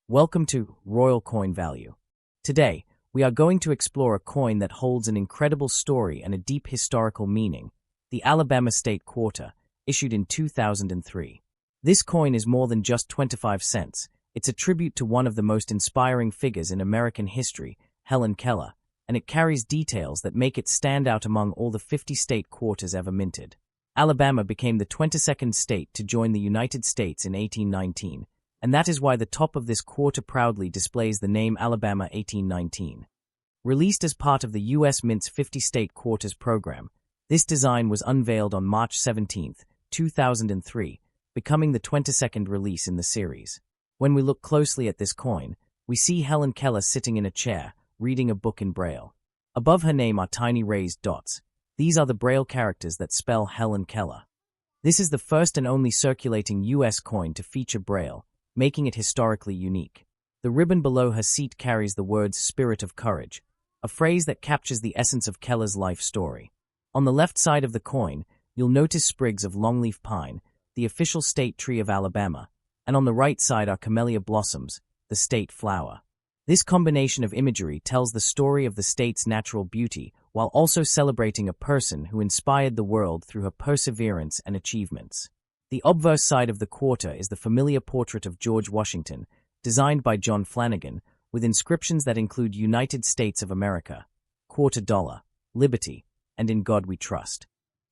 Welcome to Royal Coin Value. Today, we are going to explore a coin that holds an incredible story and a deep historical meaning, the Alabama State Quarter, issued in 2003. This coin is more than just 25 cents. It's a tribute to one of the most inspiring figures in American history, Helen Keller, and it carries details that make it stand out among all the 50 state quarters ever minted. Alabama became the 22nd state to join the United States in 1819, and that is why the top of this quarter proudly displays the name Alabama 1819. Released as part of the U.S. Mint's 50 State Quarters program, this design was unveiled on March 17, 2003, becoming the 22nd release in the series. When we look closely at this coin, we see Helen Keller sitting in a chair, reading a book in Braille. Above her name are tiny raised dots. These are the Braille characters that spell Helen Keller. This is the first and only circulating U.S. coin to feature Braille, making it historically unique. The ribbon below her seat carries the words "Spirit of Courage," a phrase that captures the essence of Keller's life story. On the left side of the coin, you'll notice sprigs of longleaf pine, the official state tree of Alabama, and on the right side are camellia blossoms, the state flower. This combination of imagery tells the story of the state's natural beauty while also celebrating a person who inspired the world through her perseverance and achievements. The obverse side of the quarter is the familiar portrait of George Washington, designed by John Flanagan, with inscriptions that include United States of America, $quarter, Liberty, and In God We Trust.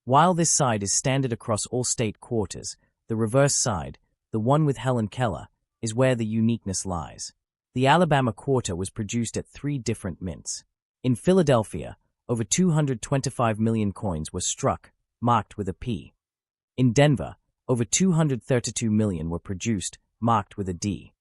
While this side is standard across all state quarters, the reverse side, the one with Helen Keller, is where the uniqueness lies. The Alabama quarter was produced at 3 different mints. In Philadelphia, over 225 million coins were struck, marked with a P. In Denver, over 232 million were produced, marked with a D.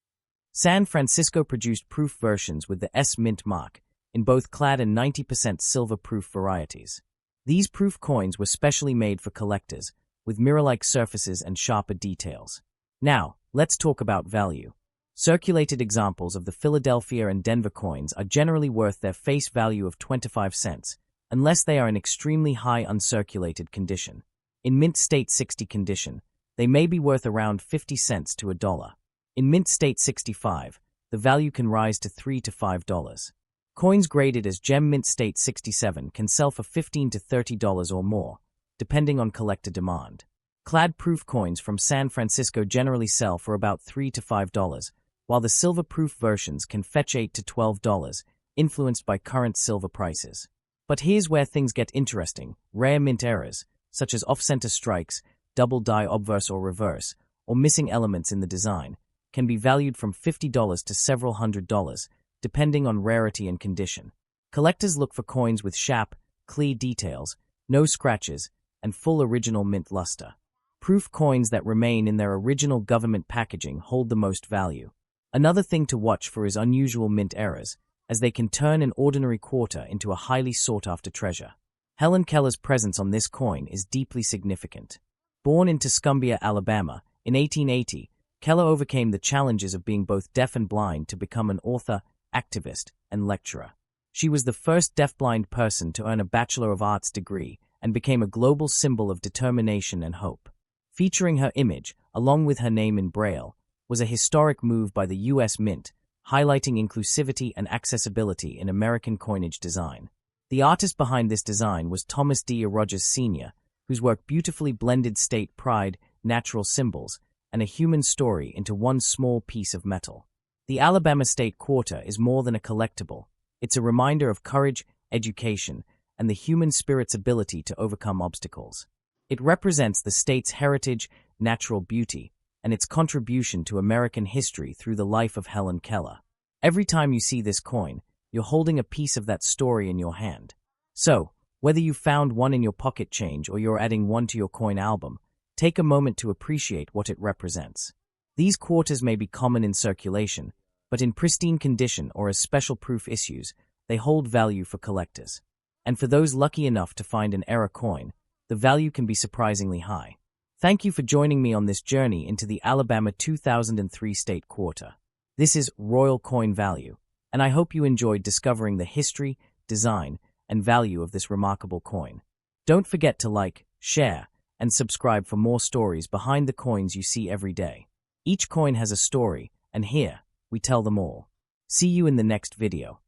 San Francisco produced proof versions with the S mint mark, in both clad and 90% silver proof varieties. These proof coins were specially made for collectors, with mirror-like surfaces and sharper details. Now, let's talk about value. Circulated examples of the Philadelphia and Denver coins are generally worth their face value of 25 cents, unless they are in extremely high uncirculated condition. In mint state 60 condition, they may be worth around 50 cents to $1. In mint state 65, the value can rise to $3 to $5. Coins graded as gem mint state 67 can sell for $15 to $30 or more, depending on collector demand. Clad proof coins from San Francisco generally sell for about $3 to $5, while the silver proof versions can fetch $8 to $12, influenced by current silver prices. But here's where things get interesting. Rare mint errors, such as off-center strikes, double die obverse or reverse, or missing elements in the design, can be valued from $50 to several $100s, depending on rarity and condition. Collectors look for coins with sharp, clear details, no scratches, and full original mint luster. Proof coins that remain in their original government packaging hold the most value. Another thing to watch for is unusual mint errors, as they can turn an ordinary quarter into a highly sought-after treasure. Helen Keller's presence on this coin is deeply significant. Born in Tuscumbia, Alabama, in 1880, Keller overcame the challenges of being both deaf and blind to become an author, activist, and lecturer. She was the first deafblind person to earn a Bachelor of Arts degree and became a global symbol of determination and hope. Featuring her image, along with her name in Braille, was a historic move by the U.S. Mint, highlighting inclusivity and accessibility in American coinage design. The artist behind this design was Thomas D. Rogers Sr., whose work beautifully blended state pride, natural symbols, and a human story into one small piece of metal. The Alabama State Quarter is more than a collectible. It's a reminder of courage, education, and the human spirit's ability to overcome obstacles. It represents the state's heritage, natural beauty, and its contribution to American history through the life of Helen Keller. Every time you see this coin, you're holding a piece of that story in your hand. So, whether you found one in your pocket change or you're adding one to your coin album, take a moment to appreciate what it represents. These quarters may be common in circulation, but in pristine condition or as special proof issues, they hold value for collectors. And for those lucky enough to find an error coin, the value can be surprisingly high. Thank you for joining me on this journey into the Alabama 2003 State Quarter. This is Royal Coin Value, and I hope you enjoyed discovering the history, design, and value of this remarkable coin. Don't forget to like, share, and subscribe for more stories behind the coins you see every day. Each coin has a story, and here, we tell them all. See you in the next video.